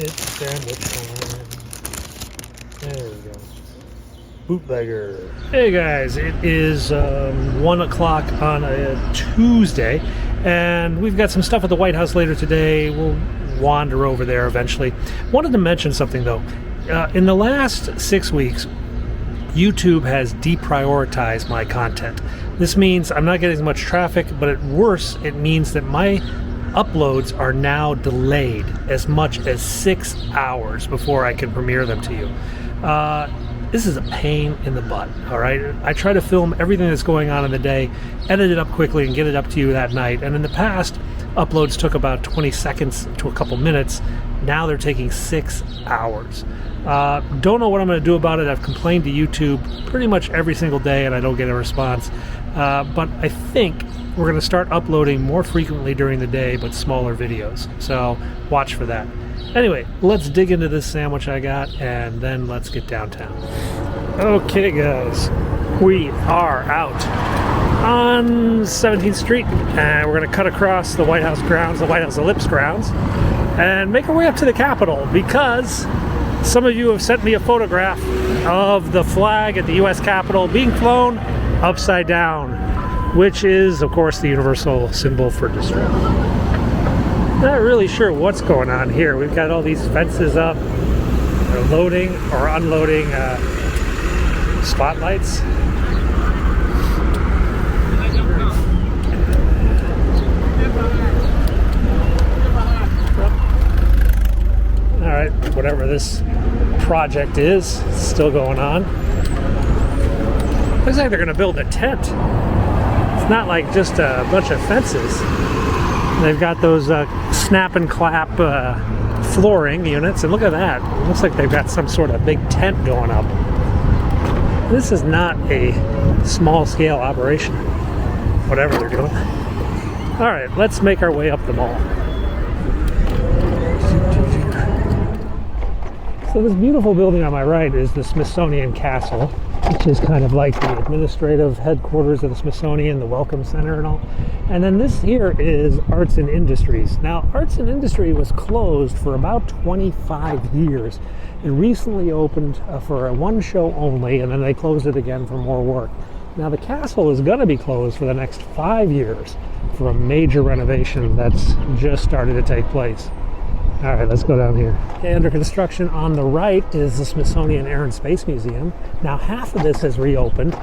It's sandwich time. There we go. Bootlegger. Hey guys, it is 1 o'clock on a Tuesday, and we've got some stuff at the White House later today. We'll wander over there eventually. Wanted to mention something though. In the last 6 weeks, YouTube has deprioritized my content. This means I'm not getting as much traffic, but at worst, it means that my uploads are now delayed as much as 6 hours before I can premiere them to you. This is a pain in the butt, all right? I try to film everything that's going on in the day, edit it up quickly, and get it up to you that night. And in the past, uploads took about 20 seconds to a couple minutes. Now they're taking 6 hours. Don't know what I'm going to do about it. I've complained to YouTube pretty much every single day, and I don't get a response. But I think we're going to start uploading more frequently during the day, but smaller videos. So watch for that. Anyway, let's dig into this sandwich I got, and then let's get downtown. Okay, guys, we are out on 17th Street, and we're going to cut across the White House grounds, the White House Ellipse grounds, and make our way up to the Capitol, because some of you have sent me a photograph of the flag at the U.S. Capitol being flown upside down, which is, of course, the universal symbol for distress. Not really sure what's going on here. We've got all these fences up. They're loading or unloading spotlights. All right, whatever this project is, it's still going on. Looks like they're going to build a tent. It's not like just a bunch of fences. They've got those snap and clap flooring units, and look at that. It looks like they've got some sort of big tent going up. This is not a small-scale operation, whatever they're doing. All right, let's make our way up the mall. So this beautiful building on my right is the Smithsonian Castle, which is kind of like the administrative headquarters of the Smithsonian, the Welcome Center and all. And then this here is Arts and Industries. Now, Arts and Industry was closed for about 25 years. It recently opened for a one show only, and then they closed it again for more work. Now, the castle is going to be closed for the next 5 years for a major renovation that's just started to take place. All right, let's go down here. Okay, under construction on the right is the Smithsonian Air and Space Museum. Now, half of this has reopened,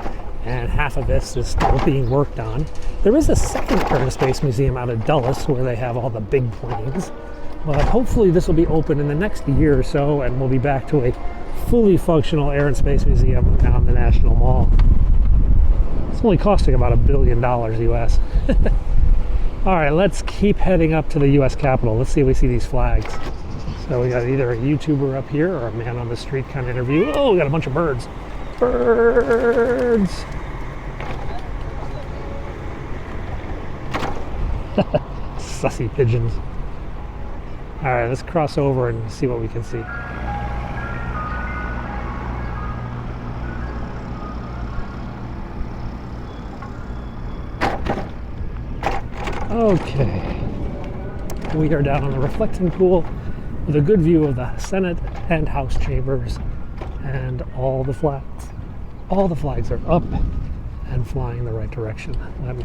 and half of this is still being worked on. There is a second Air and Space Museum out of Dulles where they have all the big planes. But hopefully this will be open in the next year or so, and we'll be back to a fully functional Air and Space Museum down the National Mall. It's only costing about $1 billion US. All right, let's keep heading up to the U.S. Capitol. Let's see if we see these flags. So we got either a YouTuber up here or a man on the street kind of interview. Oh, we got a bunch of birds. Birds! Sussy pigeons. All right, let's cross over and see what we can see. Okay, we are down on the reflecting pool with a good view of the Senate and House chambers and all the flags. All the flags are up and flying in the right direction. Let me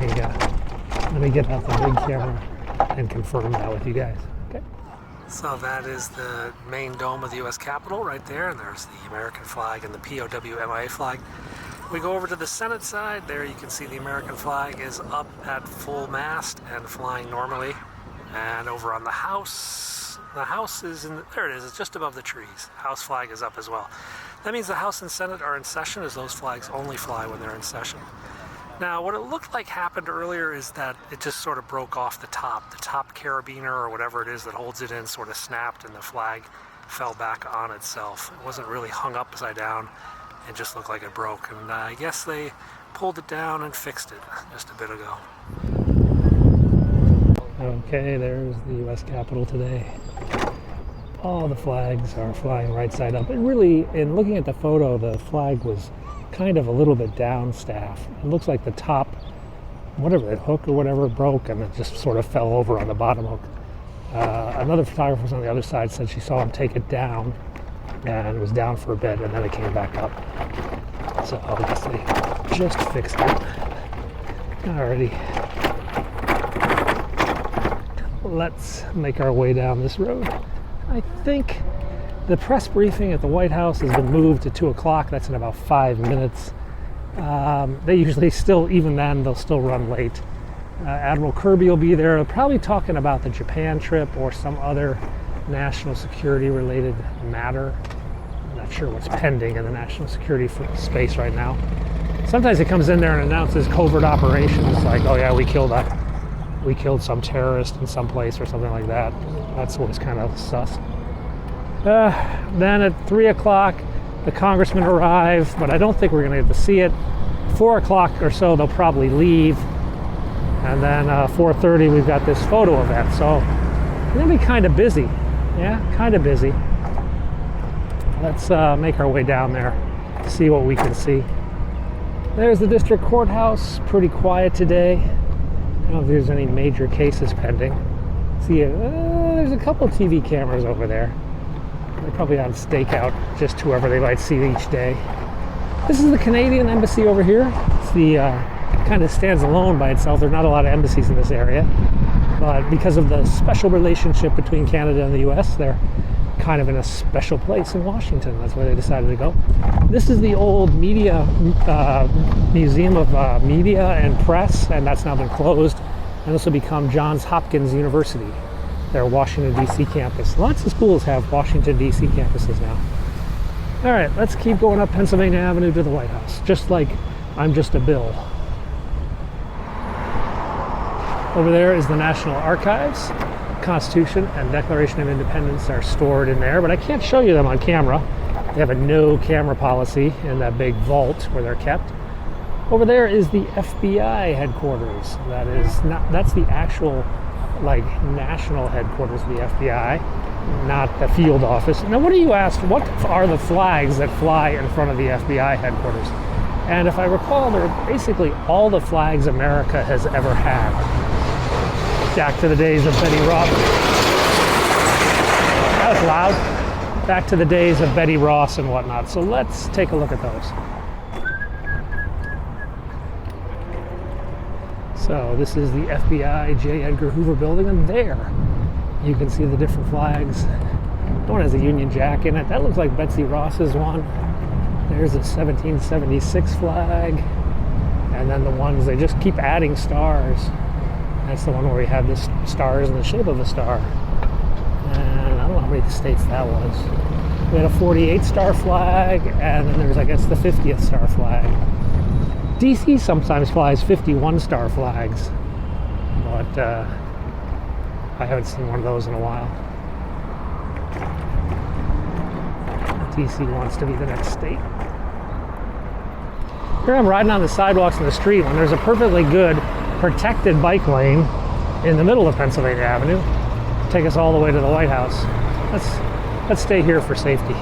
get out the big camera and confirm that with you guys. Okay. So that is the main dome of the U.S. Capitol right there, and there's the American flag and the POW/MIA flag. We go over to the Senate side. There you can see the American flag is up at full mast and flying normally. And over on the House is there it is, it's just above the trees. House flag is up as well. That means the House and Senate are in session, as those flags only fly when they're in session. Now, what it looked like happened earlier is that it just sort of broke off the top. The top carabiner or whatever it is that holds it in sort of snapped, and the flag fell back on itself. It wasn't really hung upside down. It just looked like it broke, and I guess they pulled it down and fixed it just a bit ago. Okay, there's the U.S. Capitol today. All the flags are flying right side up. And really, in looking at the photo, the flag was kind of a little bit down staff. It looks like the top, whatever, that hook or whatever broke, and it just sort of fell over on the bottom hook. Another photographer was on the other side, said she saw him take it down, and it was down for a bit, and then it came back up. So I guess they just fixed it. Alrighty. Let's make our way down this road. I think the press briefing at the White House has been moved to 2 o'clock. That's in about 5 minutes. They usually still, even then, they'll still run late. Admiral Kirby will be there, probably talking about the Japan trip or some other national security related matter. I'm not sure what's pending in the national security space right now. Sometimes he comes in there and announces covert operations, like, oh yeah, we killed some terrorist in some place or something like that. That's always kind of sus. Then at 3 o'clock, the congressmen arrive, but I don't think we're going to get to see it. 4 o'clock or so, they'll probably leave. And then 4:30, we've got this photo event. So we're going to be kind of busy. Yeah, kind of busy. Let's make our way down there to see what we can see. There's the district courthouse. Pretty quiet today. I don't know if there's any major cases pending. See, there's a couple TV cameras over there. They're probably on stakeout, just whoever they might see each day. This is the Canadian embassy over here. It's the kind of stands alone by itself. There are not a lot of embassies in this area, but because of the special relationship between Canada and the U.S., they're kind of in a special place in Washington. That's where they decided to go. This is the old media Museum of Media and Press, and that's now been closed. And this will become Johns Hopkins University, their Washington, D.C. campus. Lots of schools have Washington, D.C. campuses now. All right, let's keep going up Pennsylvania Avenue to the White House, just like I'm just a bill. Over there is the National Archives. Constitution and Declaration of Independence are stored in there, but I can't show you them on camera. They have a no camera policy in that big vault where they're kept. Over there is the FBI headquarters. That's the actual national headquarters of the FBI, not the field office. Now, what do you ask? What are the flags that fly in front of the FBI headquarters? And if I recall, they're basically all the flags America has ever had. Back to the days of Betty Ross. That was loud. Back to the days of Betty Ross and whatnot. So let's take a look at those. So this is the FBI J. Edgar Hoover building, and there you can see the different flags. One has a Union Jack in it. That looks like Betsy Ross's one. There's a 1776 flag. And then the ones, they just keep adding stars. That's the one where we had the stars in the shape of a star. And I don't know how many states that was. We had a 48 star flag, and then there's, I guess, the 50th star flag. DC sometimes flies 51 star flags, but I haven't seen one of those in a while. DC wants to be the next state. Here I'm riding on the sidewalks in the street when there's a perfectly good protected bike lane in the middle of Pennsylvania Avenue. Take us all the way to the White House. Let's stay here for safety.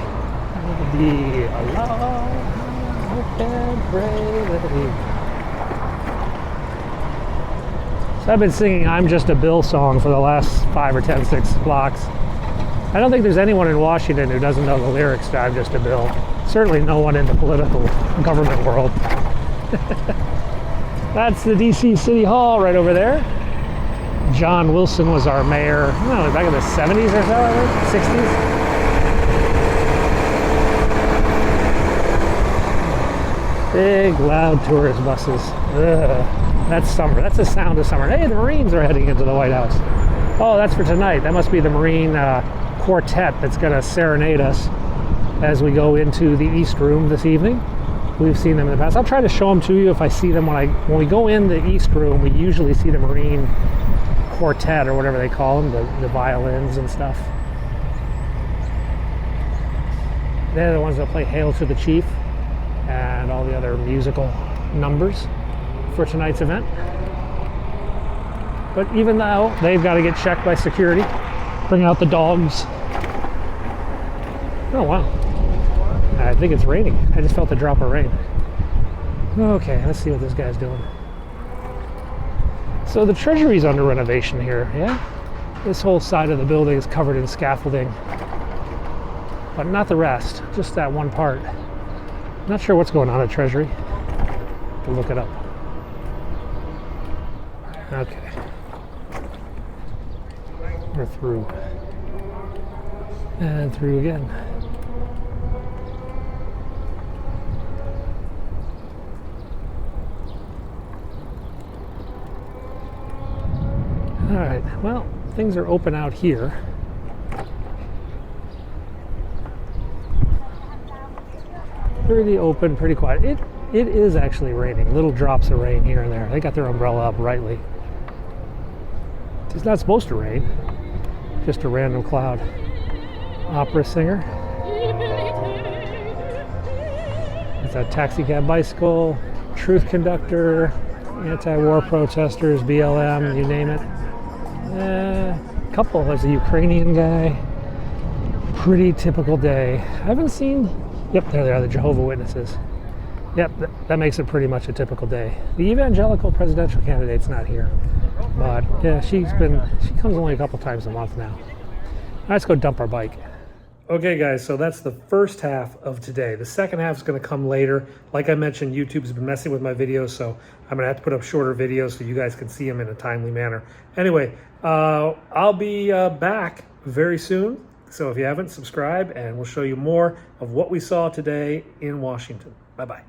Be alone, hope and pray that we... So I've been singing I'm Just a Bill song for the last 5 or 10, 6 blocks. I don't think there's anyone in Washington who doesn't know the lyrics to I'm Just a Bill. Certainly no one in the political government world. That's the DC City Hall right over there. John Wilson was our mayor, I don't know, back in the 70s or so, I think, 60s. Big, loud tourist buses. Ugh. That's summer. That's the sound of summer. Hey, the Marines are heading into the White House. Oh, that's for tonight. That must be the Marine quartet that's going to serenade us as we go into the East Room this evening. We've seen them in the past. I'll try to show them to you if I see them when we go in the East Room. We usually see the Marine quartet or whatever they call them, the violins and stuff. They're the ones that play Hail to the Chief and all the other musical numbers for tonight's event. But even though they've got to get checked by security, bring out the dogs. Oh wow. I think it's raining. I just felt a drop of rain. Okay, let's see what this guy's doing. So the Treasury's under renovation here, yeah? This whole side of the building is covered in scaffolding, but not the rest, just that one part. Not sure what's going on at Treasury. We'll look it up. Okay. We're through. And through again. All right, well, things are open out here. Pretty open, pretty quiet. It is actually raining. Little drops of rain here and there. They got their umbrella up rightly. It's not supposed to rain. Just a random cloud. Opera singer. It's a taxi cab bicycle, truth conductor, anti-war protesters, BLM, you name it. Couple. There's a Ukrainian guy. Pretty typical day. I haven't seen. Yep, there they are, the Jehovah's Witnesses. Yep, that makes it pretty much a typical day. The evangelical presidential candidate's not here, but yeah, she comes only a couple times a month now. Let's go dump our bike. Okay guys, so that's the first half of today. The second half is going to come later. Like I mentioned, YouTube's been messing with my videos, so I'm going to have to put up shorter videos so you guys can see them in a timely manner. Anyway, I'll be back very soon. So if you haven't, subscribe, and we'll show you more of what we saw today in Washington. Bye-bye.